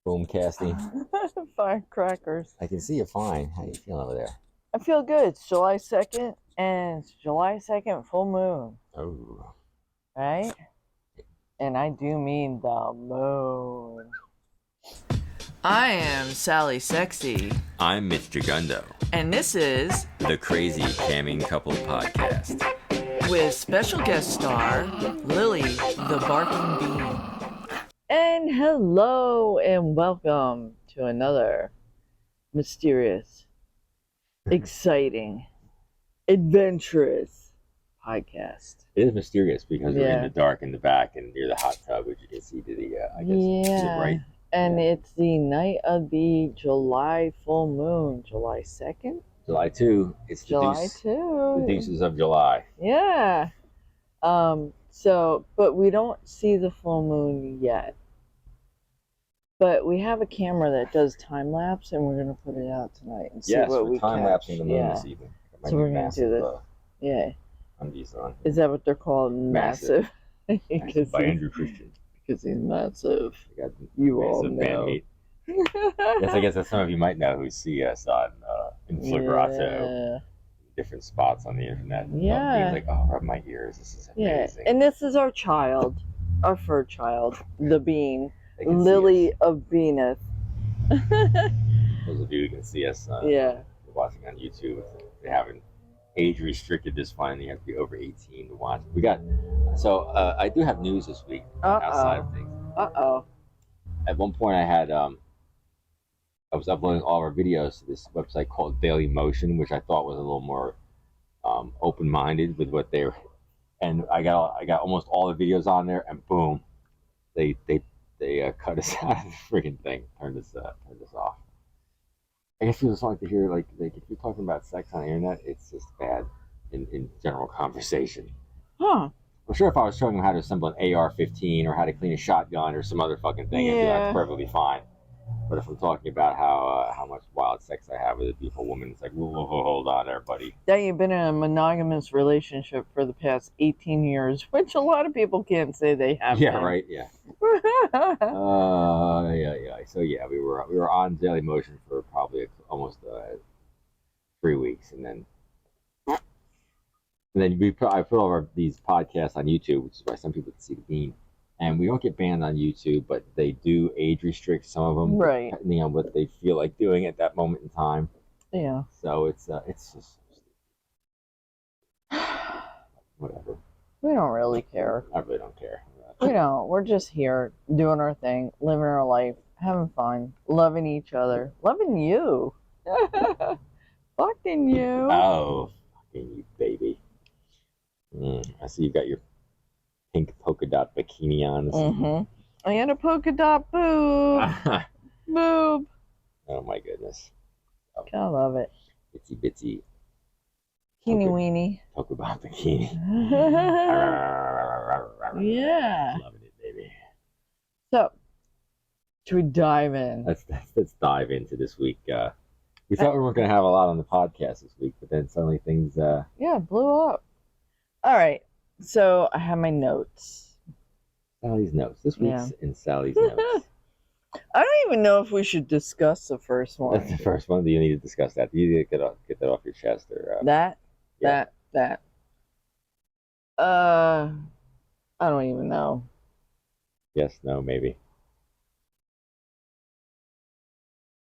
Boom casting. Firecrackers. I can see you fine. How you feeling over there? I feel good. It's July 2nd, and it's July 2nd full moon, Oh. right? And I do mean the moon. I am Sally Sexy. I'm Mitch Gigundo. And this is The Crazy Camming Couple Podcast. With special guest star, Lily the Barking Bean. And hello and welcome to another mysterious, exciting, adventurous podcast. It is mysterious because we're in the dark in the back and near the hot tub, which you can see to the, I guess, to the right. And it's the night of the July full moon, July 2nd? July 2. It's July the 2. The deuces of July. Yeah. But we don't see the full moon yet. But we have a camera that does time lapse, and we're gonna put it out tonight and see what we time lapsing the moon this evening. So we're gonna do this. Yeah. Undies on. Is that what they're called? Massive. By Andrew Christian. Because he's massive. You all know. Yes, I guess that some of you might know who see us on in Flickerato, different spots on the internet. Yeah. Like, oh, rub my ears. This is amazing. Yeah, and this is our child, our fur child, the bean, Lily of Venus. Those of you who can see us, watching on YouTube, they haven't age restricted this fine. You have to be over 18 to watch. I do have news this week outside of things. At one point, I was uploading all of our videos to this website called Daily Motion, which I thought was a little more open-minded with what they were. And I got almost all the videos on there, and boom, they cut us out of the freaking thing, turned us off. I guess people just like to hear like if you're talking about sex on the internet, it's just bad in general conversation. Huh. I'm sure if I was showing them how to assemble an AR-15 or how to clean a shotgun or some other fucking thing, that's perfectly fine. But if I'm talking about how much wild sex I have with a beautiful woman, it's like, whoa, hold on there, buddy. That you've been in a monogamous relationship for the past 18 years, which a lot of people can't say they have. Yeah, right, yeah. So yeah, we were on Daily Motion for probably almost 3 weeks, and then I put all of these podcasts on YouTube, which is why some people can see the bean. And we don't get banned on YouTube, but they do age restrict some of them, right? Depending on what they feel like doing at that moment in time. Yeah. So it's just whatever. We don't really care. I really don't care. We don't. We're just here doing our thing, living our life, having fun, loving each other, loving you, fucking you. Oh, fucking you, baby. I see you've got your pink polka dot bikini on. Mm-hmm. And a polka dot boob. Boob. Oh my goodness. I love it. Itsy bitsy. Teeny weeny. Polka dot bikini. Yeah. Loving it, baby. So, should we dive in? Let's dive into this week. We thought we weren't going to have a lot on the podcast this week, but then suddenly things blew up. All right. So I have my notes. Sally's notes. This week's in Sally's notes. I don't even know if we should discuss the first one. That's the first one. Do you need to discuss that? Do you need to get that off your chest? Or that? I don't even know. Yes, no, maybe.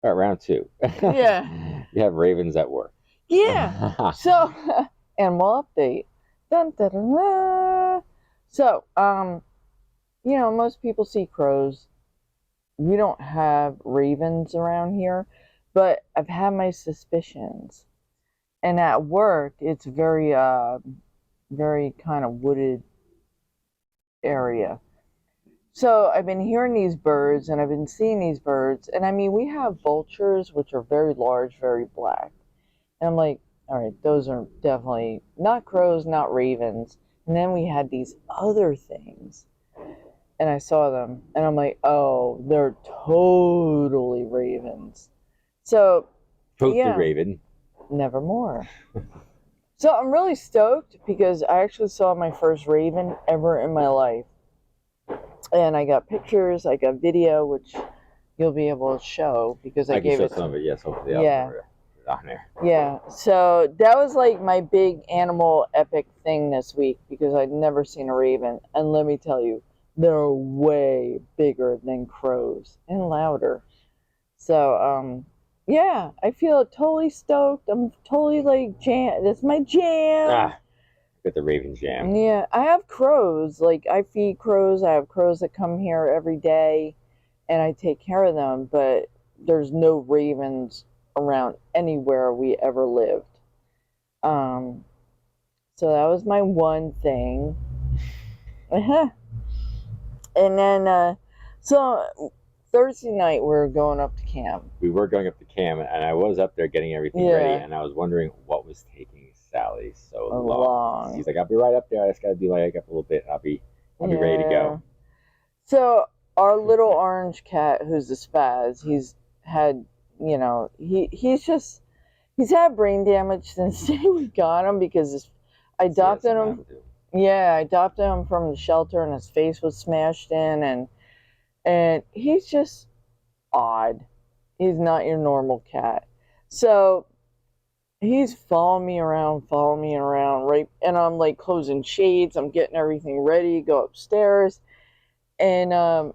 All right, round 2. Yeah. You have ravens at work. Yeah. So, animal update. Dun, dun, dun, dun. So, most people see crows. We don't have ravens around here, but I've had my suspicions. And at work, it's very kind of wooded area. So I've been hearing these birds, and I've been seeing these birds, and I mean, we have vultures, which are very large, very black. And I'm like, all right, those are definitely not crows, not ravens. And then we had these other things, and I saw them, and I'm like, oh, they're totally ravens. So, Quoth the raven. Nevermore. So I'm really stoked because I actually saw my first raven ever in my life. And I got pictures, I got video, which you'll be able to show because I gave can it show some of it. Yes, hopefully. Yeah. On there. Yeah. So that was like my big animal epic thing this week because I'd never seen a raven, and let me tell you, they're way bigger than crows and louder. So yeah, I feel totally stoked. I'm totally like jam. That's my jam. Ah, got the raven jam. Yeah, I have crows. Like I feed crows. I have crows that come here every day, and I take care of them. But there's no ravens around anywhere we ever lived. So that was my one thing. And then so Thursday night we were going up to camp. We were going up to camp, and I was up there getting everything ready, and I was wondering what was taking Sally so long. She's like, "I'll be right up there. I just got to do my makeup a little bit. And I'll be ready to go." So our little orange cat, who's a spaz, he's had, you know, he's had brain damage since the day we got him because I adopted him. Yeah, I adopted him from the shelter, and his face was smashed in, and he's just odd. He's not your normal cat. So he's following me around, right? And I'm like closing shades. I'm getting everything ready, go upstairs. And I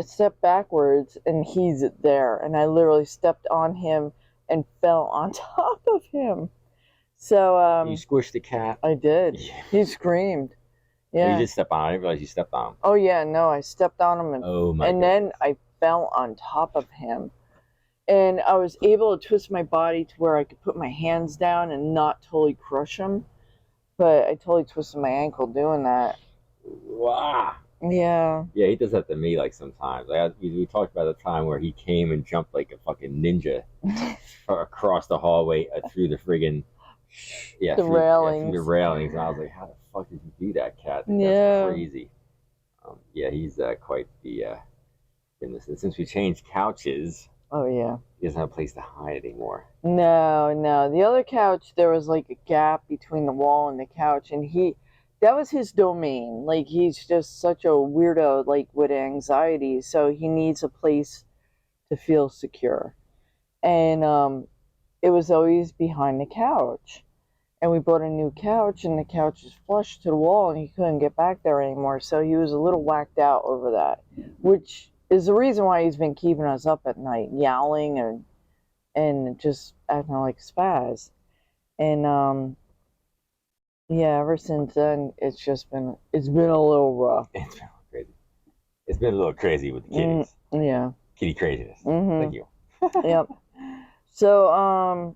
stepped backwards, and he's there. And I literally stepped on him and fell on top of him. So you squished the cat? I did. Yeah. He screamed. Yeah. You did step on him. I didn't realize you stepped on him. Oh yeah, no, I stepped on him, and then I fell on top of him. And I was able to twist my body to where I could put my hands down and not totally crush him. But I totally twisted my ankle doing that. Wow. Yeah. Yeah, he does that to me like sometimes. We talked about the time where he came and jumped like a fucking ninja across the hallway through the friggin' the railings. Through the railings. And I was like, how the fuck did you do that, cat? That's crazy. Yeah, he's quite the goodness. And since we changed couches, oh yeah, he doesn't have a place to hide anymore. No. The other couch, there was like a gap between the wall and the couch, and that was his domain. Like, he's just such a weirdo, like, with anxiety, so he needs a place to feel secure. And it was always behind the couch. And we bought a new couch, and the couch is flush to the wall, and he couldn't get back there anymore, so he was a little whacked out over that, which is the reason why he's been keeping us up at night, yowling and just acting like a spaz. And yeah, ever since then, it's been a little rough. It's been a little crazy. It's been a little crazy with the kitties. Yeah. Kitty craziness. Mm-hmm. Thank you. Yep. So,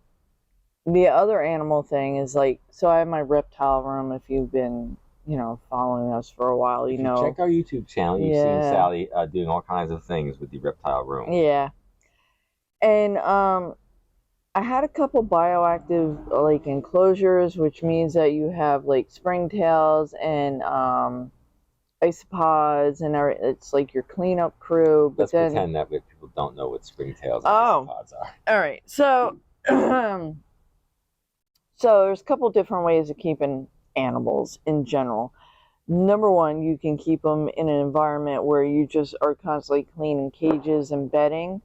the other animal thing is like, so I have my reptile room. If you've been, following us for a while, if you check our YouTube channel, you've seen Sally doing all kinds of things with the reptile room. Yeah. And, I had a couple bioactive like enclosures, which means that you have like springtails and isopods, and it's like your cleanup crew. But let's pretend that people don't know what springtails and isopods are. All right, so so there's a couple different ways of keeping animals in general. Number one, you can keep them in an environment where you just are constantly cleaning cages and bedding,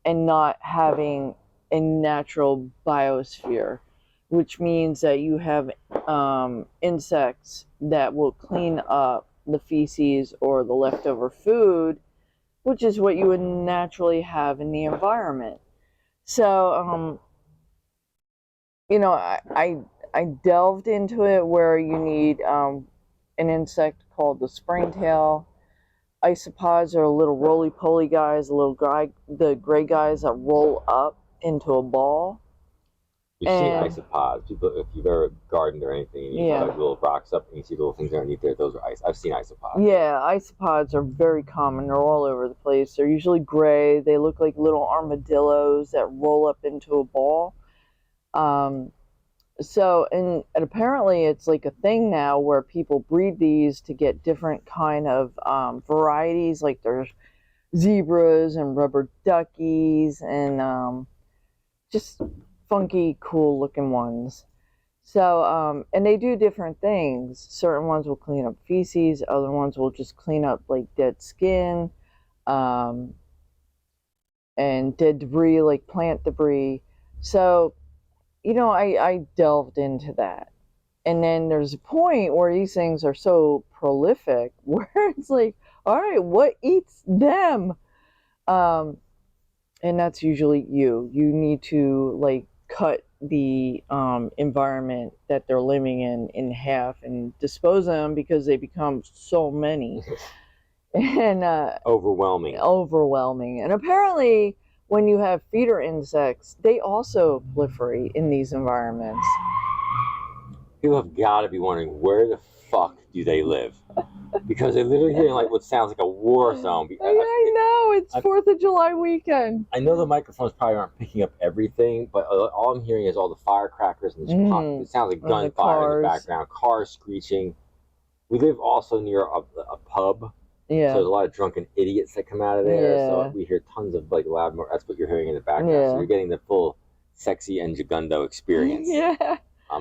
and not having a natural biosphere, which means that you have insects that will clean up the feces or the leftover food, which is what you would naturally have in the environment. So, I delved into it where you need an insect called the springtail. Isopods are little roly-poly guys, the gray guys that roll up into a ball. You've seen isopods. If you've ever gardened or anything, and you put little rocks up and you see little things underneath there, those are I've seen isopods. Yeah, isopods are very common. They're all over the place. They're usually gray. They look like little armadillos that roll up into a ball. So, and apparently it's like a thing now where people breed these to get different kind of varieties. Like there's zebras and rubber duckies and just funky, cool looking ones. So, and they do different things. Certain ones will clean up feces. Other ones will just clean up like dead skin. and dead debris, like plant debris. So, you know, I delved into that. And then there's a point where these things are so prolific where it's like, all right, what eats them? And that's usually you. You need to like cut the environment that they're living in half and dispose of them because they become so many. And overwhelming. And apparently when you have feeder insects, they also proliferate in these environments. People have got to be wondering, where the fuck do they live? Because they're literally hearing like what sounds like a war zone. I know, it's 4th of July weekend. I know the microphones probably aren't picking up everything, but all I'm hearing is all the firecrackers and it sounds like gunfire in the background, cars screeching. We live also near a pub. Yeah. So there's a lot of drunken idiots that come out of there. Yeah. So we hear tons of like loud. That's what you're hearing in the background. Yeah. So you're getting the full sexy and Gigundo experience. Yeah.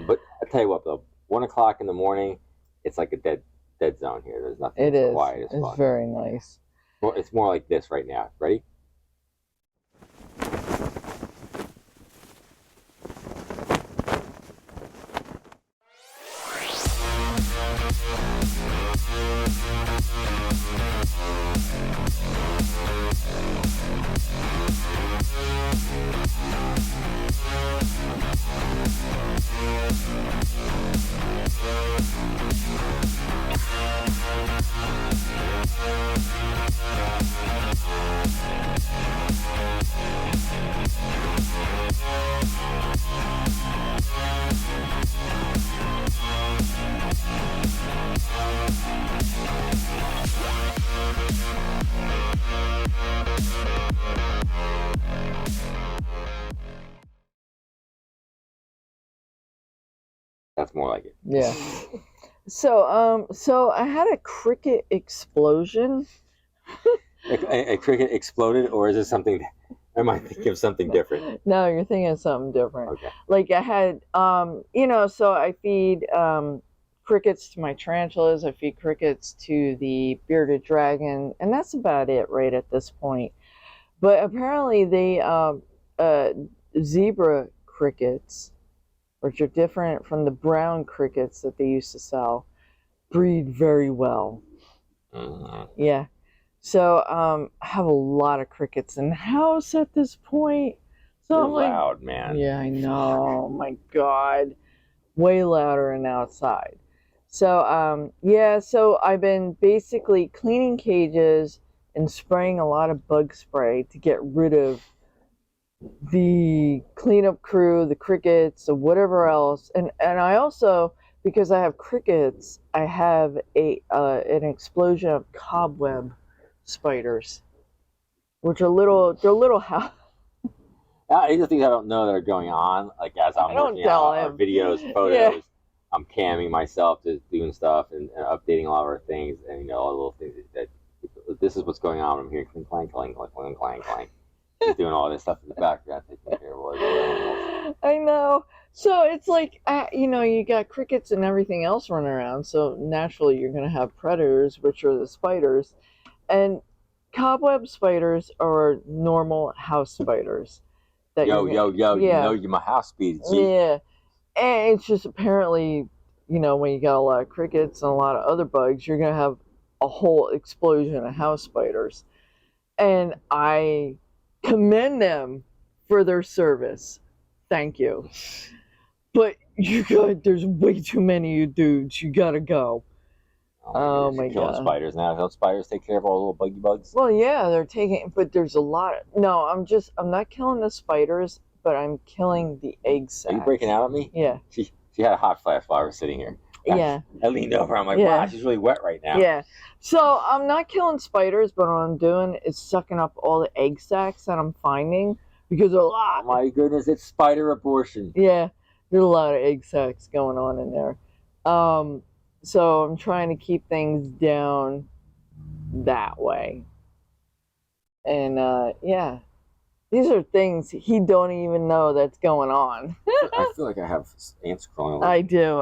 But I tell you what, though, 1 o'clock in the morning, it's like a dead zone here. There's nothing. It is. Quiet as fuck. It's very nice. Well, it's more like this right now. Ready? That's more like it. Yeah. So I had a cricket explosion. A cricket exploded, or is it something? Am I thinking of something different? No, you're thinking of something different. Okay. Like I had, you know, so I feed crickets to my tarantulas. I feed crickets to the bearded dragon, and that's about it right at this point. But apparently, the zebra crickets, which are different from the brown crickets that they used to sell, breed very well. Yeah. So I have a lot of crickets in the house at this point. So You're I'm like, loud, man. Yeah, I know. Oh my God. Way louder than outside. So yeah, so I've been basically cleaning cages and spraying a lot of bug spray to get rid of the cleanup crew, the crickets, or whatever else. And I also, because I have crickets, I have an explosion of cobweb spiders, which are they're little house. These are things I don't know that are going on. Like as I'm working out our videos, photos, yeah. I'm camming myself, just doing stuff and updating a lot of our things, and you know all the little things that this is what's going on. I'm hearing clink clank clank clank clank clank clank. Just doing all this stuff in the background, taking care of all this. I know. So it's like, you know, you got crickets and everything else running around. So naturally, you're going to have predators, which are the spiders. And cobweb spiders are normal house spiders. Yo, yeah. You know you're my house speed. Yeah. And it's just apparently, you know, when you got a lot of crickets and a lot of other bugs, you're going to have a whole explosion of house spiders. And I commend them for their service. Thank you. But there's way too many of you dudes. You gotta go. Oh my God. Killing spiders now. Don't spiders take care of all the little buggy bugs? Well, yeah, they're taking, but there's a lot. No, I'm not killing the spiders, but I'm killing the egg sacs. Are you breaking out at me? Yeah. She had a hot flash while I was sitting here. Yeah. I leaned over. I'm like, wow, she's really wet right now. Yeah. So I'm not killing spiders, but what I'm doing is sucking up all the egg sacs that I'm finding because there's a lot. Oh my goodness, it's spider abortion. Yeah, there's a lot of egg sacs going on in there. So I'm trying to keep things down that way. And yeah. These are things he don't even know that's going on. I feel like I have ants crawling over.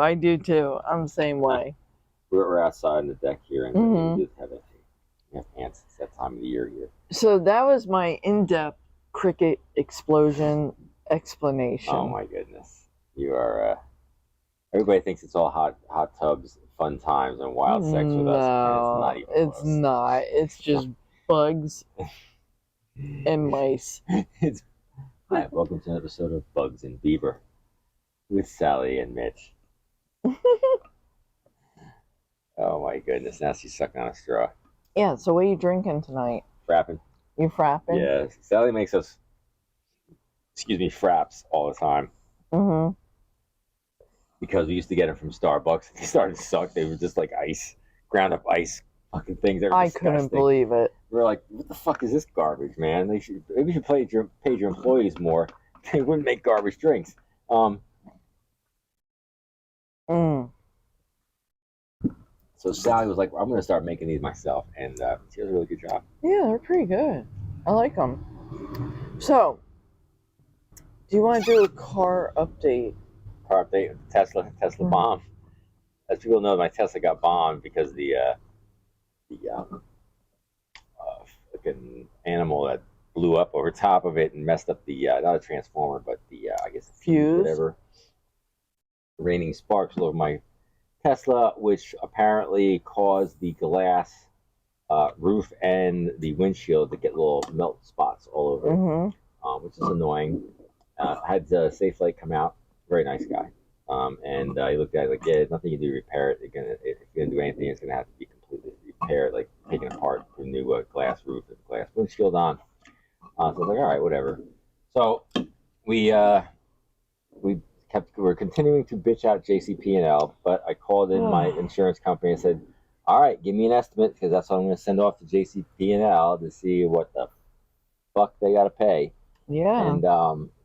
I do too. I'm the same way. We're outside on the deck here, and we have ants. That's time of the year here. So that was my in-depth cricket explosion explanation. Oh my goodness. You are, everybody thinks it's all hot tubs, fun times, and wild sex with us. And it's not. It's just bugs and mice. Hi, welcome to an episode of Bugs and Beaver with Sally and Mitch. Oh my goodness, now she's sucking on a straw. Yeah, so what are you drinking tonight? Frapping. You frapping? Yeah, Sally makes us, fraps all the time. Mm-hmm. Because we used to get them from Starbucks. They started to suck. They were just like ice, ground up ice fucking things. I couldn't believe it. We were like, what the fuck is this garbage, man? Maybe you should pay your employees more. They wouldn't make garbage drinks. So Sally was like, I'm going to start making these myself. And she does a really good job. Yeah, they're pretty good. I like them. So, do you want to do a car update? Car update of Tesla bomb. As people know, my Tesla got bombed because the fucking animal that blew up over top of it and messed up the, not a transformer, but the, I guess, fuse, whatever. Raining sparks all over my Tesla, which apparently caused the glass roof and the windshield to get little melt spots all over, which is annoying. Had Safe Light come out, very nice guy, and he looked at it like, yeah, there's nothing you can do to repair it. If you're gonna do anything, it's gonna have to be completely repaired, like taken apart, put a new glass roof and glass windshield on. So I was like, all right, whatever. So we're continuing to bitch out JCP&L, but I called in my insurance company and said, all right, give me an estimate, because that's what I'm going to send off to JCP&L to see what the fuck they got to pay. Yeah. And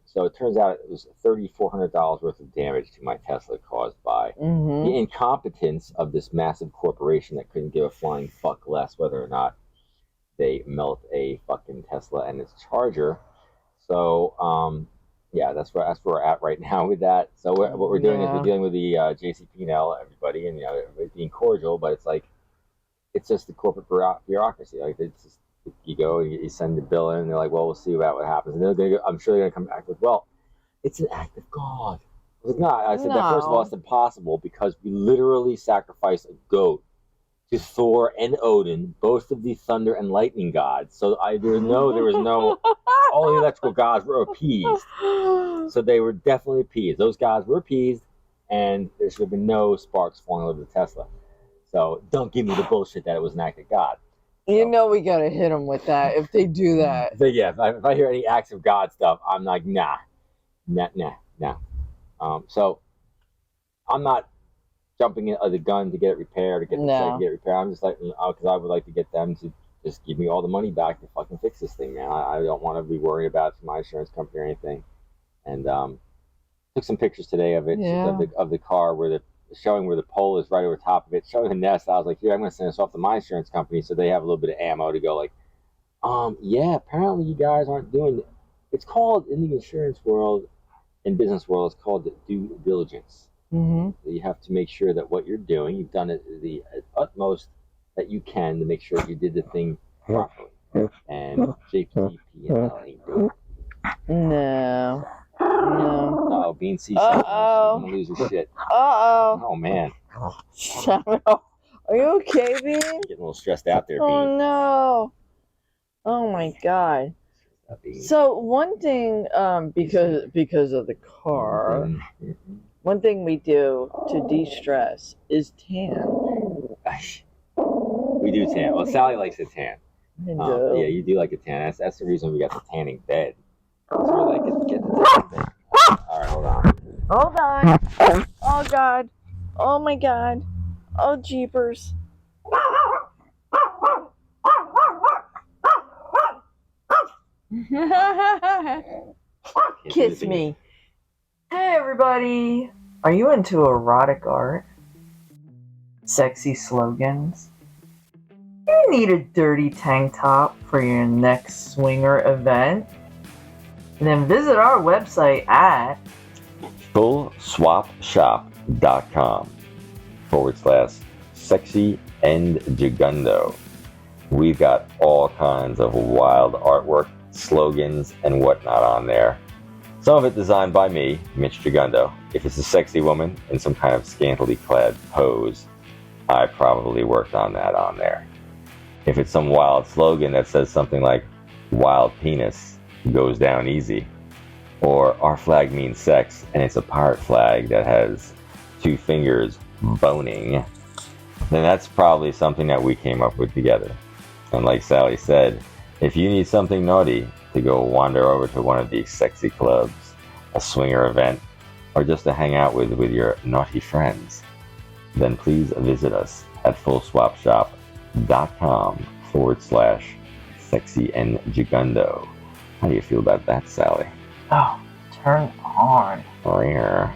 so it turns out it was $3,400 worth of damage to my Tesla caused by the incompetence of this massive corporation that couldn't give a flying fuck less whether or not they melt a fucking Tesla and its charger. So, yeah, that's where we're at right now with that. So what we're doing is we're dealing with the JCP&L, everybody, and everybody's being cordial, but it's just the corporate bureaucracy. Like, it's just, you go, you send the bill in, and they're like, well, we'll see about what happens. And I'm sure they're gonna come back with, well, it's an act of God. I was like, no. I said that first of all, it's impossible because we literally sacrificed a goat to Thor and Odin, both of the thunder and lightning gods. So there was no, all the electrical gods were appeased. So they were definitely appeased. Those gods were appeased, and there should have been no sparks falling over the Tesla. So don't give me the bullshit that it was an act of God. You know we gotta hit them with that if they do that. But yeah, if I hear any acts of God stuff, I'm like, nah. So I'm not jumping in the gun to get it repaired, to get it repaired. I'm just like, because I would like to get them to just give me all the money back to fucking fix this thing, man. I don't want to be worried about my insurance company or anything. And took some pictures today of it, of the car showing where the pole is right over top of it, showing the nest. I was like, here, I'm going to send this off to my insurance company so they have a little bit of ammo to go like, yeah, apparently you guys aren't doing it. It's called, in the insurance world and business world, it's called due diligence. So you have to make sure that what you're doing, you've done it the utmost that you can to make sure you did the thing properly. And JPP&L ain't doing it. No. Oh, Bean C. I'm gonna lose your shit. Oh man. Are you okay, Bean? Getting a little stressed out there, Bean. Oh no. Oh my God. So one thing, because of the car, one thing we do to de-stress is tan. We do tan. Well, Sally likes a tan. Yeah, you do like a tan. That's the reason we got the tanning bed. So we like to get the tanning bed. All right, hold on. Hold on. Oh God. Oh my God. Oh jeepers. Kiss me. Hey everybody. Are you into erotic art? Sexy slogans? You need a dirty tank top for your next swinger event? Then visit our website at fullswapshop.com /sexy and gigundo. We've got all kinds of wild artwork, slogans, and whatnot on there. Some of it designed by me, Mitch Gigundo. If it's a sexy woman in some kind of scantily clad pose, I probably worked on that on there. If it's some wild slogan that says something like, wild penis goes down easy, or our flag means sex, and it's a pirate flag that has 2 fingers boning, then that's probably something that we came up with together. And like Sally said, if you need something naughty to go wander over to one of these sexy clubs, a swinger event, or just to hang out with your naughty friends, then please visit us at fullswapshop.com/sexy and gigundo. How do you feel about that, Sally? Oh, turn on. Rare.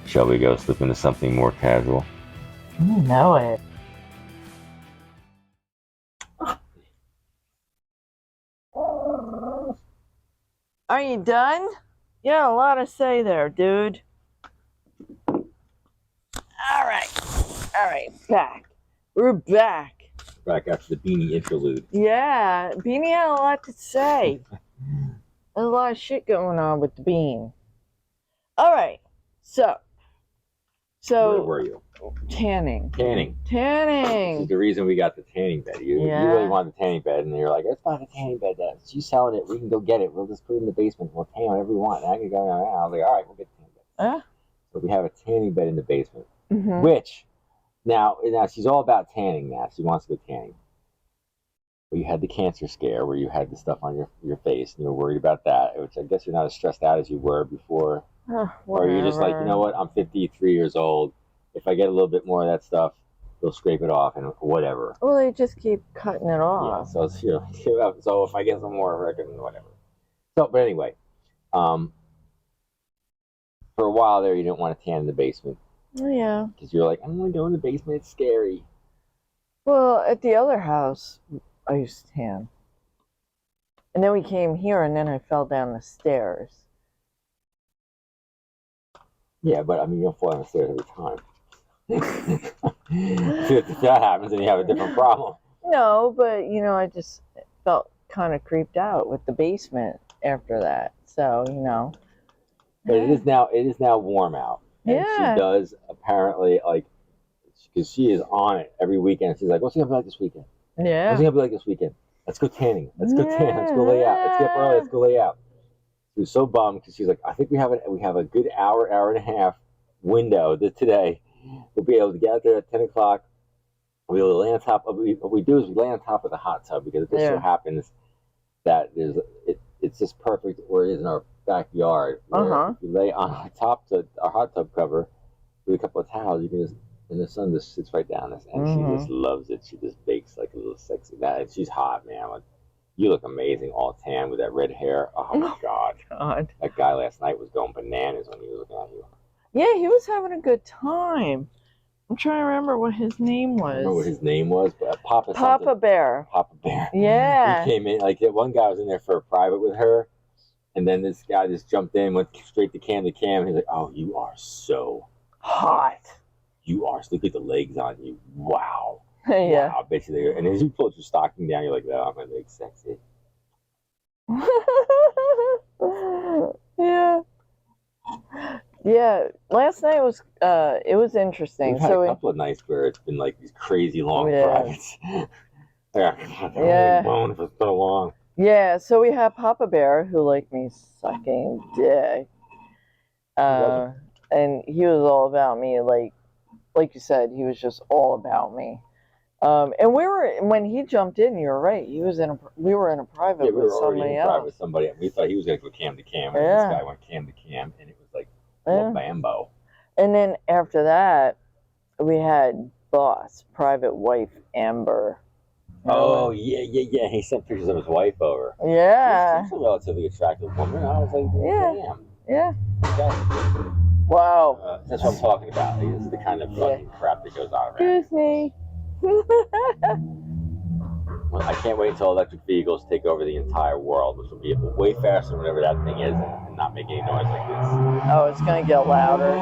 Shall we go slip into something more casual? You know it. Are you done? You got a lot to say there, dude. All right, back. We're back. Back after the Beanie interlude. Yeah, Beanie had a lot to say. There's a lot of shit going on with the bean. All right, so Where were you? Tanning. This is the reason we got the tanning bed. You really wanted the tanning bed, and you're like, let's buy the tanning bed. She's selling it. We can go get it. We'll just put it in the basement. We'll tan whatever we want. And I can go around. I was like, all right, we'll get the tanning bed. So we have a tanning bed in the basement, which now she's all about tanning now. She wants to go tanning. But you had the cancer scare where you had the stuff on your face, and you were worried about that, which I guess you're not as stressed out as you were before. Or you're just like, you know what, I'm 53 years old. If I get a little bit more of that stuff, they'll scrape it off and whatever. Well, they just keep cutting it off. Yeah, so if I get some more, I can whatever. So, but anyway, for a while there, you didn't want to tan in the basement. Oh, yeah. Because you're like, I don't want to go in the basement, it's scary. Well, at the other house, I used to tan. And then we came here, and then I fell down the stairs. Yeah, but I mean, you'll fall down the stairs every time. If that happens, then you have a different problem. No, but, I just felt kind of creeped out with the basement after that. So, But it is now warm out. And she does apparently, like, because she is on it every weekend. She's like, what's it going to be like this weekend? Yeah. What's it going to be like this weekend? Let's go tanning. Let's go tan. Let's go lay out. Let's get up early. Let's go lay out. She was so bummed because she's like, I think we have a good hour and a half window today. We'll be able to get out there at 10 o'clock. We'll lay on top. What we do is we lay on top of the hot tub because it just so happens that it's just perfect where it is in our backyard. If you lay on top of our hot tub cover with a couple of towels, you can just, and the sun just sits right down us, and she just loves it. She just bakes like a little sexy guy. And she's hot, man. Like, you look amazing, all tan with that red hair. Oh my God. That guy last night was going bananas when he was looking at you. Yeah, he was having a good time. I'm trying to remember what his name was. I don't remember what his name was, but Papa Bear. Papa Bear. Yeah. He came in, like, one guy was in there for a private with her, and then this guy just jumped in, went straight to cam. He's like, oh, you are so hot. You are. Look at the legs on you. Wow. Yeah. Wow, I bet you they are. And as you pull your stocking down, you're like, oh, my legs sexy. Yeah. Yeah. Last night was it was interesting. We've had a couple of nights where it's been like these crazy long privates. Bone for so long. Yeah, so we have Papa Bear who liked me sucking dick. And he was all about me, like you said, he was just all about me. And when he jumped in, you were right. We were in a private with somebody else. We thought he was going to go cam to cam, and this guy went cam to cam, and it was like Bambo. And then after that, we had Boss, Private Wife Amber. Oh, yeah. He sent pictures of his wife over. Yeah. She's a relatively attractive woman. I was like, damn. Yeah. Okay. Wow. That's what I'm talking about. This is the kind of fucking crap that goes on around. Excuse me. Well, I can't wait until electric vehicles take over the entire world, which will be way faster than whatever that thing is, and not make any noise like this. Oh, it's going to get louder.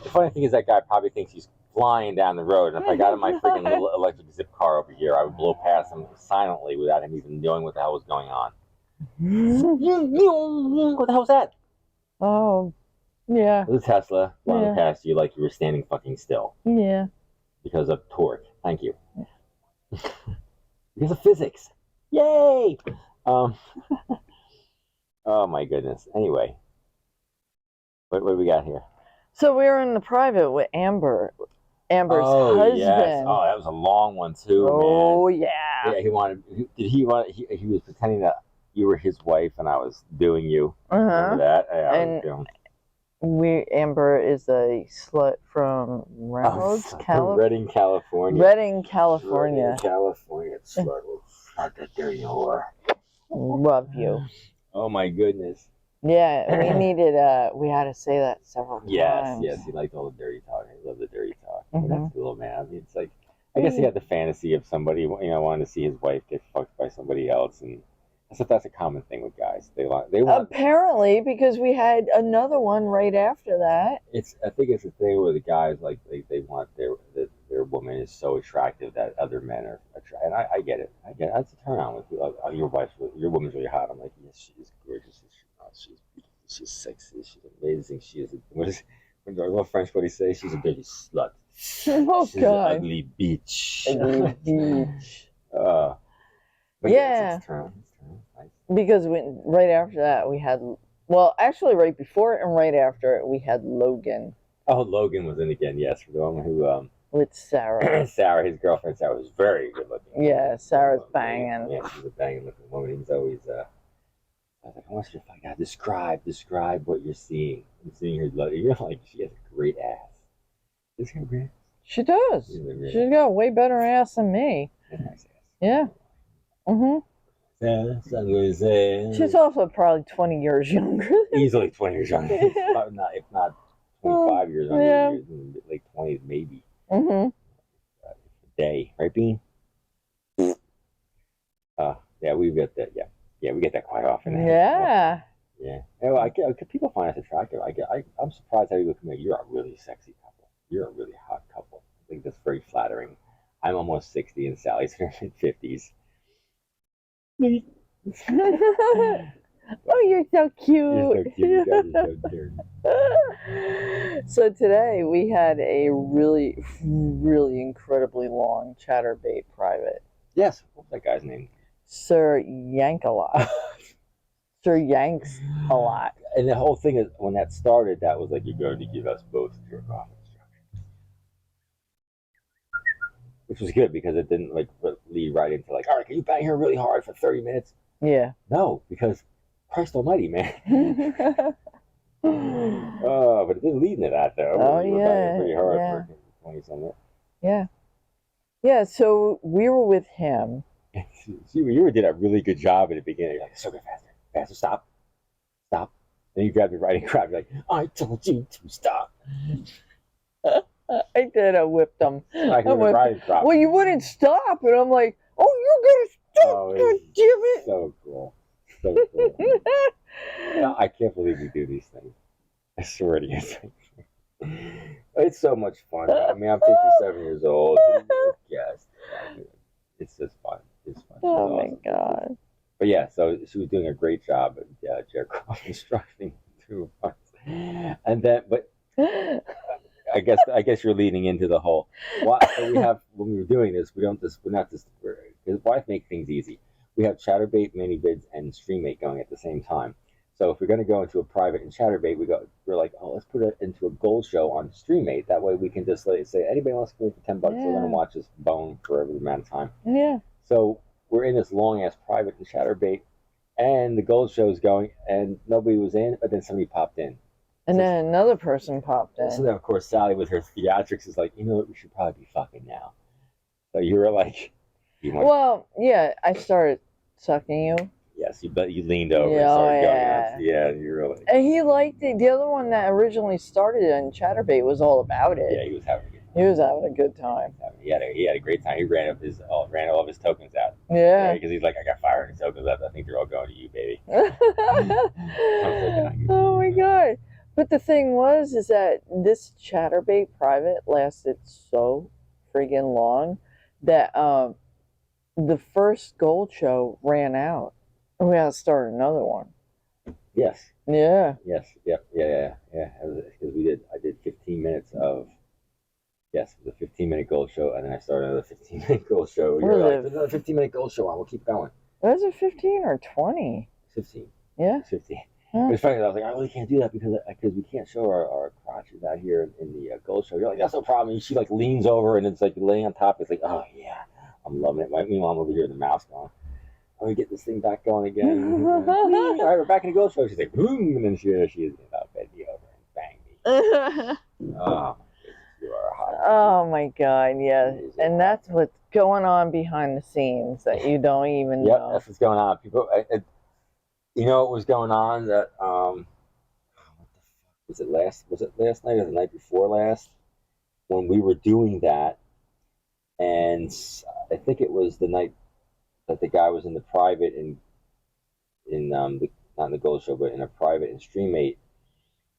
The funny thing is that guy probably thinks he's flying down the road. And if I got in my freaking little electric zip car over here, I would blow past him silently without him even knowing what the hell was going on. What the hell was that? Oh, yeah. It was a Tesla flying past you like you were standing fucking still. Yeah. Because of torque. Thank you. Because of physics. Yay! Oh my goodness. Anyway. What do we got here? So we were in the private with Amber's husband. Yes. Oh, that was a long one too, man. Oh, yeah. Yeah, he was pretending that you were his wife and I was doing you. Remember that? Yeah, and Amber is a slut from Reynolds, Redding, California. Redding, California. Redding, California. Slut. Not that dirty whore. Love you. Oh my goodness. Yeah, we had to say that several times. Yes, he liked all the dirty talk. He loved the dirty talk. That's cool, man. I mean, it's like, I guess he had the fantasy of somebody, wanting to see his wife get fucked by somebody else, and that's a common thing with guys. They want apparently, because we had another one right after that. I think it's a thing where the guys like they want their woman is so attractive that other men are attracted. And I get it. That's a turn on with your woman's really hot. I'm like, yes, she is gorgeous. She's sexy. She's amazing. She is. What French buddy say? She's a dirty slut. Oh, she's God. An ugly bitch. Ugly bitch. But yeah. It's turn. Nice. Because right after that we had, actually right before it and right after it we had Logan. Oh, Logan was in again. Yes, for the one who with Sarah. Sarah, his girlfriend Sarah, was very good looking. Yeah, Sarah's banging. Yeah, she's a banging looking woman. He was always. I was like, I want you to find out. Describe what you're seeing. I'm seeing her. You're like, she has a great ass. Is her great? She does. She's got a way better ass than me. Nice ass. Yeah. She's also probably 20 years younger. Easily 20 years younger. if not 25 years younger. Yeah. Like 20 maybe. A day, right, Bean? Yeah, we get that. Yeah, we get that quite often. Yeah. Yeah. Well, people find us attractive. I'm surprised how you look at me. You're a really sexy couple. You're a really hot couple. I think that's very flattering. I'm almost 60 and Sally's in her mid-50s. Oh, you're so cute. You're so cute. You guys are so dirty. So today we had a really, really incredibly long chatterbait private. Yes. What's that guy's name? Sir Yank-a-lot. Sir Yanks a lot. And the whole thing is, when that started, that was like, you're going to give us both jerk off instructions. Which was good because it didn't lead right into all right, can you bang her really hard for 30 minutes? Yeah. No, because Christ almighty, man. But it didn't lead into that though. Oh, we were banging pretty hard for 20 something. Yeah. Yeah, so we were with him. You did a really good job at the beginning. You're like, so good, faster, stop. Then you grabbed the riding crap. You're like, I told you to stop. I did. I whipped him. Well, you wouldn't stop, and I'm like, "Oh, you're gonna stop! Oh, God damn it!" So cool. I can't believe we do these things. I swear to you, it's so much fun. I mean, I'm 57 years old. Yes, it's just fun. It's fun. Oh my God. But yeah, so she was doing a great job at jerk off instructing through us. And then, but I guess you're leading into the whole. So we have, when we were doing this, we're not just because wife make things easy. We have chatterbait, mini vids, and streammate going at the same time. So if we're going to go into a private and chatterbait, we're like, oh, let's put it into a gold show on streammate. That way we can just say, anybody wants to come in for $10, we're going to watch this bone for every amount of time. Yeah. So we're in this long ass private and chatterbait, and the gold show's going, and nobody was in, but then somebody popped in. And then another person popped in. So then, of course, Sally with her theatrics is like, you know what, we should probably be fucking now. So you were like, yeah, I started sucking you. Yes, you leaned over and started going. Yeah, you were like. And he liked it. The other one that originally started in chatterbait was all about it. Yeah, he was having a good time. He was having a good time. He had a great time. He ran all of his tokens out. Yeah. Because he's like, I got 500 tokens left. I think they're all going to you, baby. Oh my God. But the thing was, is that this chatterbait private lasted so friggin' long that the first gold show ran out. And we had to start another one. Yes. Yeah. Yes. Yep. Yeah. Because I did 15 minutes of. Yes, it was a 15-minute gold show, and then I started another 15-minute gold show. You're like, there's another 15-minute gold show on. We'll keep going. Was it 15 or 20? 15. Yeah. 15. It was funny. I was like, I really can't do that because we can't show our crotches out here in the gold show. You're like, that's no problem. And she like leans over, and it's like laying on top. It's like, oh yeah, I'm loving it. Meanwhile, I'm over here in the mouse going, let me get this thing back going again. All right, we're back in the gold show. She's like, boom, and then she is about bend me over and bang me. Oh. Oh my God, yeah. And that's what's going on behind the scenes that you don't even know. Yep, that's what's going on. People, you know what was going on? That what the fuck was it last night or the night before last when we were doing that? And I think it was the night that the guy was in the private not in the Gold Show, but in a private in Streammate.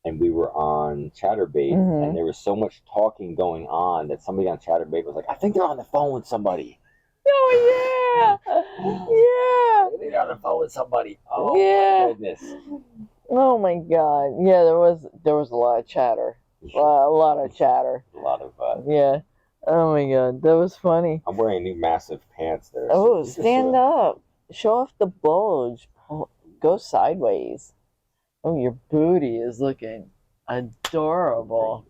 And we were on Chatterbait, and there was so much talking going on that somebody on Chatterbait was like, I think they're on the phone with somebody. Oh, yeah. Yeah. I think they're on the phone with somebody. Oh, yeah. My goodness. Oh, my God. Yeah, there was a lot of chatter. A lot of chatter. A lot of, yeah. Oh, my God. That was funny. I'm wearing new massive pants there. Oh, so stand up. Show off the bulge. Go sideways. Oh, your booty is looking adorable.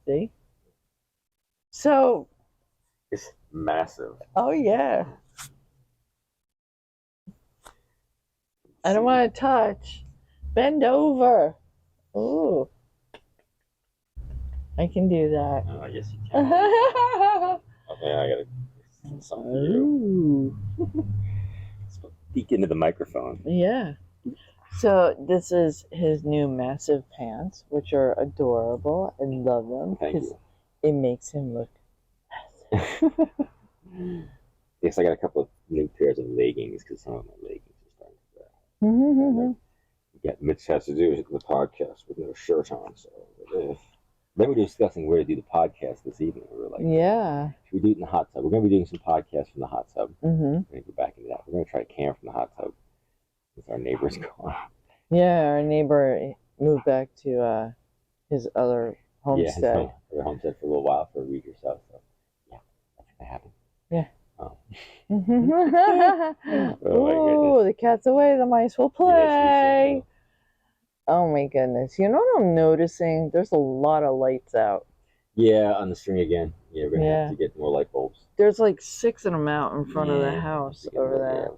See? So. It's massive. Oh, yeah. I don't want to touch. Bend over. Ooh. I can do that. Oh, yes, you can. Okay, I got to something to do. Peek into the microphone. Yeah. So this is his new massive pants, which are adorable. I love them because it makes him look massive. Yes, I got a couple of new pairs of leggings because some of my leggings are starting to get. Mitch has to do the podcast with no shirt on. So then we were discussing where to do the podcast this evening. We were like, yeah, should we do it in the hot tub? We're going to be doing some podcasts from the hot tub. We're going to go back into that. We're going to try to cam from the hot tub. Our neighbor's gone. Yeah, our neighbor moved back to his other homestead. Yeah, his homestead for a little while, for a week or so. So, yeah, that's gonna happen. Yeah. Oh. Oh, the cat's away. The mice will play. Yes, oh my goodness! You know what I'm noticing? There's a lot of lights out. Yeah, on the string again. Yeah, we're gonna have to get more light bulbs. There's like 6 of them out in front of the house over there.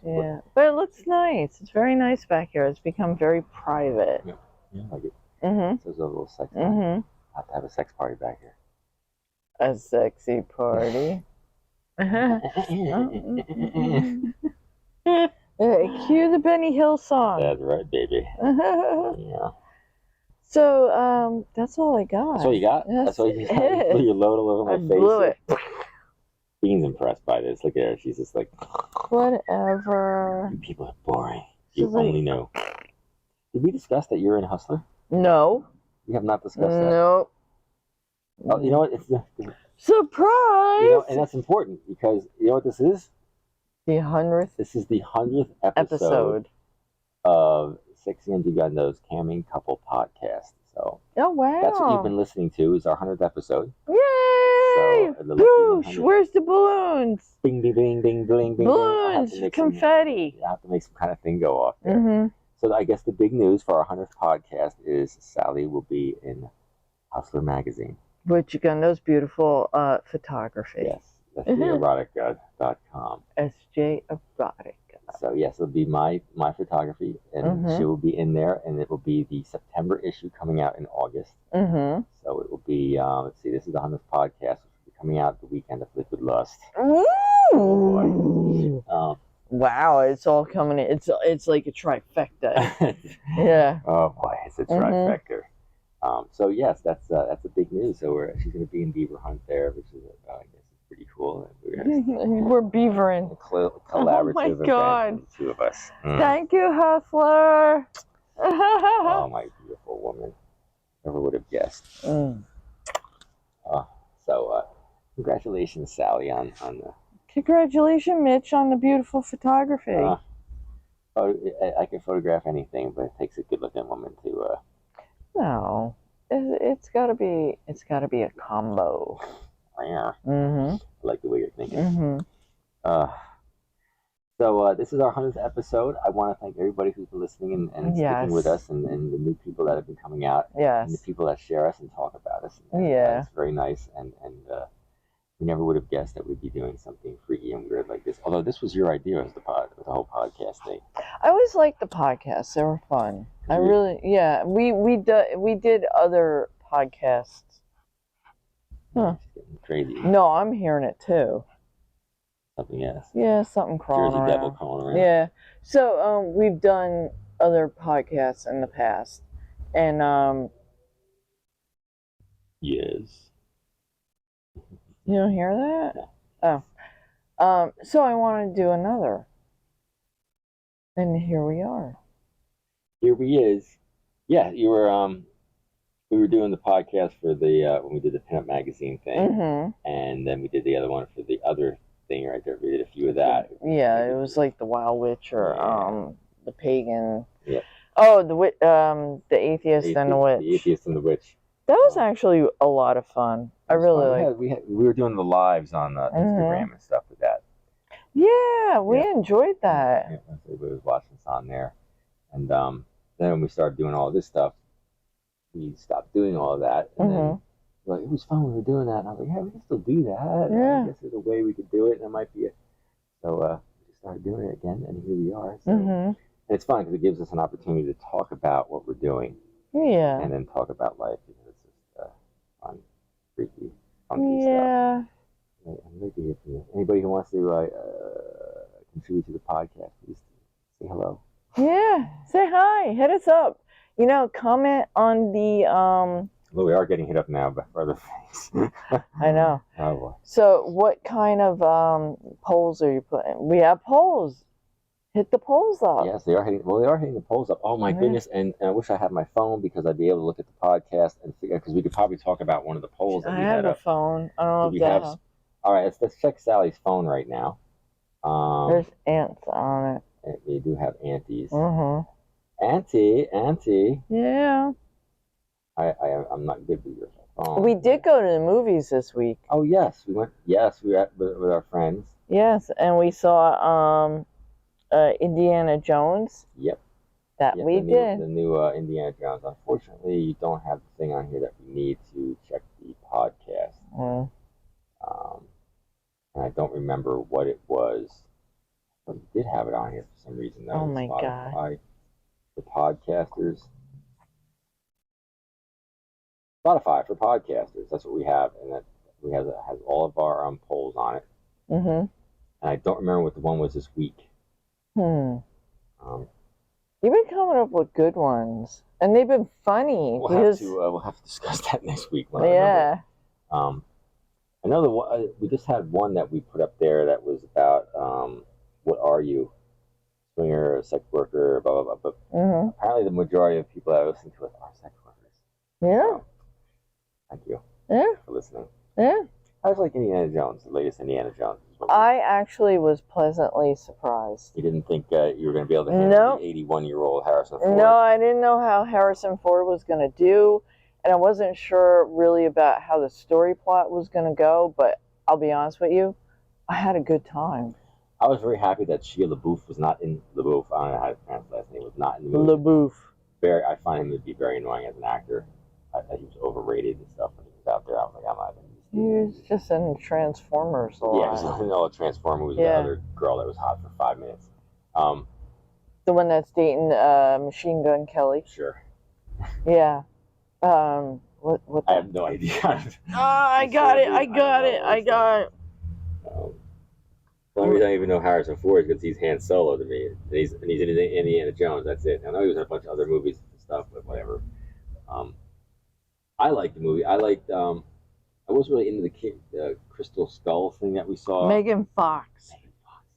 Yeah, but it looks nice. It's very nice back here. It's become very private. Yeah, I like it. So there's a little sex party. I have to have a sex party back here. A sexy party. Cue the Benny Hill song. That's right, baby. Yeah. So, that's all I got. That's all you got? That's all you got? You blew your load all over my face. Blew it. Bean's impressed by this. Look at her. She's just like, whatever. You people are boring. You only know. Did we discuss that you're in Hustler? No. We have not discussed that. Nope. Oh, you know what? It's surprise. You know, and that's important because you know what this is? The 100th. This is the 100th episode of Sexy and Dugando's Camming Couple Podcast. So, oh wow, that's what you've been listening to. Is our 100th episode. Yay! So, whoosh! Where's the balloons? Bing, bing, bing, bing, bing, bing. Balloons, confetti. I have to make some kind of thing go off there. So I guess the big news for our 100th podcast is Sally will be in Hustler magazine. With Dugando's beautiful photography. Yes, SJErotica.com. SJErotica. So yes, it'll be my photography, and she will be in there, and it will be the September issue coming out in August. So it will be, let's see, this is the 100th podcast, which will be coming out the weekend of Liquid Lust. Wow, it's all coming in. It's like a trifecta. Yeah. Oh boy, it's a trifecta. So yes, that's a big news. So she's going to be in Beaver Hunt there, which is I guess it's pretty cool. We're beavering. Collaborative event, the two of us. Thank you, Hustler. Oh my woman. Never would have guessed. So congratulations, Sally, on the. Congratulations, Mitch, on the beautiful photography. I can photograph anything, but it takes a good-looking woman to. No, it's gotta be a combo. I Mm-hmm. like the way you're thinking. Mm-hmm. So this is our 100th episode. I want to thank everybody who's been listening and sticking with us, and the new people that have been coming out, and the people that share us and talk about us. And, it's very nice, and we never would have guessed that we'd be doing something freaky and weird like this. Although this was your idea, was the whole podcast thing. I always liked the podcasts; they were fun. We did other podcasts. Huh? Getting crazy. No, I'm hearing it too. Something else. Yeah, something crawling around. Jersey Devil crawling around. Yeah. So we've done other podcasts in the past, and yes. You don't hear that? No. Oh. So I want to do another, and here we are. Here we is. Yeah, you were we were doing the podcast for the when we did the pinup magazine thing, and then we did the other one for the other thing right there. We did a few of that. Yeah, it was like the Wild Witch or the Pagan. Yeah. Oh, the atheist and the witch. The atheist and the witch. That was actually a lot of fun. I really liked. We were doing the lives on Instagram and stuff with that. Yeah, we enjoyed that. Yeah, everybody was watching us on there, and then when we started doing all this stuff, we stopped doing all of that, and then like, it was fun when we were doing that, and I was like, yeah, we can still do that. Yeah. I guess there's a way we could do it, and it might be so we just started doing it again, and here we are. So and it's fun because it gives us an opportunity to talk about what we're doing. Yeah. And then talk about life because it's just fun, freaky, funky stuff. I'd like to hear from you. Anybody who wants to contribute to the podcast, please say hello. Yeah, say hi. Hit us up. Comment on the. Well, we are getting hit up now by other things. I know. Oh boy. So, what kind of polls are you putting? We have polls. Hit the polls up. Yes, they are hitting. Well, they are hitting the polls up. Oh my goodness! And I wish I had my phone because I'd be able to look at the podcast and figure. Because we could probably talk about one of the polls that we had. I have a phone. I don't know if that helps. All right, let's check Sally's phone right now. There's ants on it. We do have aunties. Auntie. Yeah. I'm not good with your phone. We did go to the movies this week. Oh yes, we went. Yes, we were with our friends. Yes, and we saw Indiana Jones. Yep. We did. The new Indiana Jones. Unfortunately, you don't have the thing on here that we need to check the podcast. And I don't remember what it was. But we did have it on here for some reason. Though. Oh my God. For podcasters. Spotify for podcasters. That's what we have, and that has all of our polls on it. And I don't remember what the one was this week. You've been coming up with good ones, and they've been funny. We'll have to discuss that next week. I know we just had one that we put up there that was about what are you, swinger, sex worker, blah blah blah. But apparently, the majority of people that listen to us are sex workers. Yeah. So, thank you. Yeah. For listening. Yeah. I was like Indiana Jones, the latest Indiana Jones. I actually was pleasantly surprised. You didn't think you were going to be able to handle the 81-year-old Harrison Ford? No, I didn't know how Harrison Ford was going to do, and I wasn't sure really about how the story plot was going to go, but I'll be honest with you, I had a good time. I was very happy that Shia LaBeouf was not in LaBeouf. I don't know how to pronounce his last name. Was not in the movie. LaBeouf. I find him to be very annoying as an actor. I thought he was overrated and stuff when he was out there. I was like, I'm not even. He was just in Transformers a lot. Yeah, he was in all the Transformers was the other girl that was hot for 5 minutes. The one that's dating Machine Gun Kelly. Sure. Yeah. What? I have no idea. I got it. I got it. The only reason I even know Harrison Ford is because he's Han Solo to me. And he's in Indiana Jones. That's it. I know he was in a bunch of other movies and stuff, but whatever. I liked the movie. I wasn't really into the Crystal Skull thing that we saw. Megan Fox.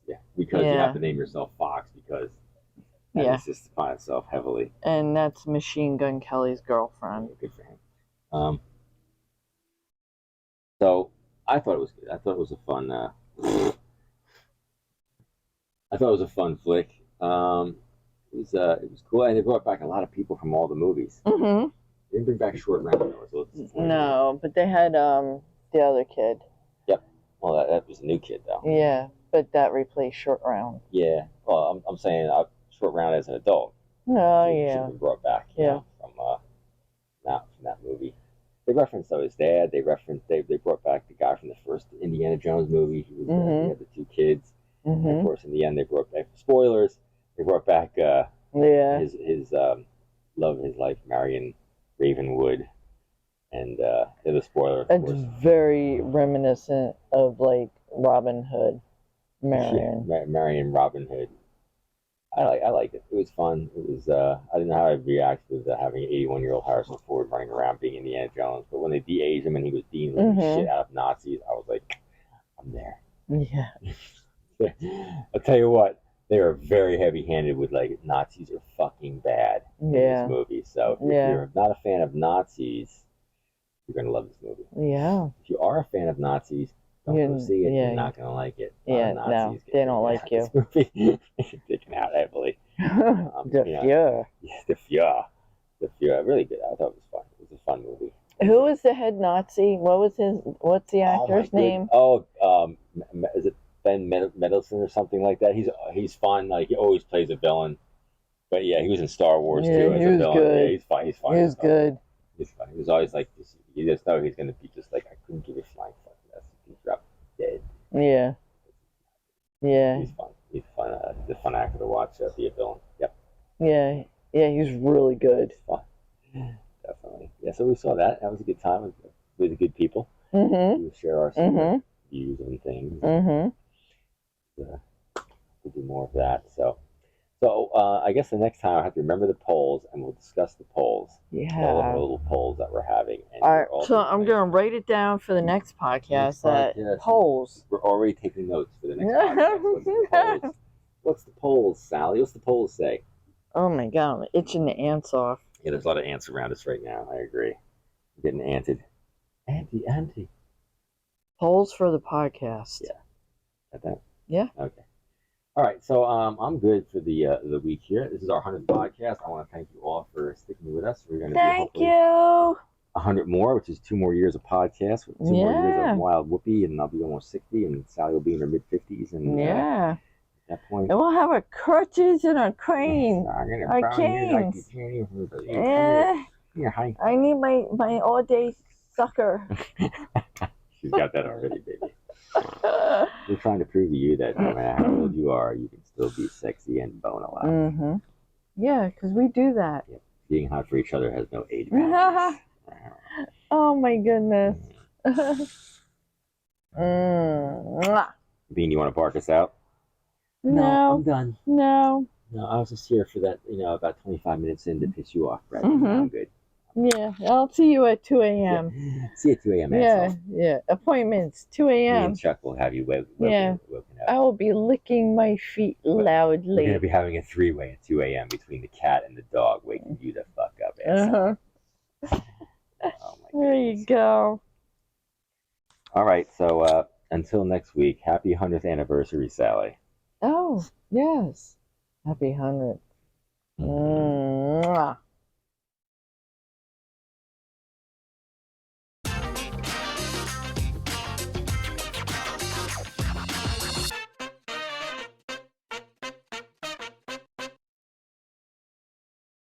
Yeah, because you have to name yourself Fox because and Yeah. it's just upon itself heavily. And that's Machine Gun Kelly's girlfriend. Good for him. So I thought it was good. I thought it was a fun. I thought it was a fun flick. It was cool, and they brought back a lot of people from all the movies. Mm-hmm. They didn't bring back Short Round though. So No, but they had the other kid. Yep. Well, that was a new kid though. Yeah, but that replaced Short Round. Yeah. Well, I'm saying Short Round as an adult. Oh, Should yeah. have been brought back. Yeah. From that movie. They referenced though his dad. They brought back the guy from the first Indiana Jones movie. He was he had the two kids. Mm-hmm. And of course, in the end, they brought back spoilers. They brought back his love of his life, Marion Ravenwood, and the spoiler. It's very reminiscent of like Robin Hood, Marion. Yeah, Marion Robin Hood. I liked it. It was fun. It was. I didn't know how I'd react with having an 81-year-old Harrison Ford running around being Indiana Jones. But when they de-aged him and he was beating the shit out of Nazis, I was like, I'm there. Yeah. I'll tell you what. They are very heavy-handed with like Nazis are fucking bad in this movie. So if you're not a fan of Nazis, you're gonna love this movie. Yeah. If you are a fan of Nazis, don't go see it. You're not gonna like it. No, they don't like you. This movie, they're taken out heavily. The fear. Really good. I thought it was fun. It was a fun movie. Who was the head Nazi? What's the actor's name? Is it Ben Mendelsohn or something like that? He's fun. Like he always plays a villain. But yeah, he was in Star Wars too as a villain. Good. Yeah, he's fun. He's fun. He was good. He's fun. He was always like this. You just know he's gonna be just like I couldn't give a flying fuck. He's dropped dead. Yeah. Yeah. He's fun. He's fun. He's a fun actor to watch. Be a villain. Yep. Yeah. Yeah. He was really good. Fun. Definitely. Yeah. So we saw that. That was a good time with the good people. Mm-hmm. We share our views and things. Mm-hmm. To do more of that. So I guess the next time I have to remember the polls, and we'll discuss the polls. Yeah. The little polls that we're having. And all right. So I'm going to write it down for the next podcast. Polls. We're already taking notes for the next podcast. What's the polls, Sally? What's the polls say? Oh my God, I'm itching the ants off. Yeah, there's a lot of ants around us right now. I agree. I'm getting anted. Anti. Polls for the podcast. Yeah. Got that? Yeah. Okay. All right, so I'm good for the week here. This is our 100th podcast. I want to thank you all for sticking with us. We're going to thank you. 100 more, which is 2 more years of podcast, 2 more years of Wild Whoopee, and I'll be almost 60, and Sally will be in her mid-50s, and at that point, and we'll have our crutches and our cranes. Our canes. I need my all-day sucker. She's got that already, baby. We're trying to prove to you that no matter how old you are, you can still be sexy and bone alive. Mm-hmm. Yeah, because we do that. Yep. Being hot for each other has no age boundaries. Oh my goodness. Bean, you want to bark us out? No, I'm done. No, I was just here for that, about 25 minutes in to piss you off, Brad. I'm good. Yeah, I'll see you at 2 a.m. Yeah. See you at 2 a.m. Yeah. Appointments, 2 Me a.m. and Chuck will have you woken up. I will be licking my feet loudly. We're going to be having a 3-way at 2 a.m. between the cat and the dog, waking you the fuck up. Oh my goodness. There you go. All right, so until next week, happy 100th anniversary, Sally. Oh, yes. Happy 100th. Mwah.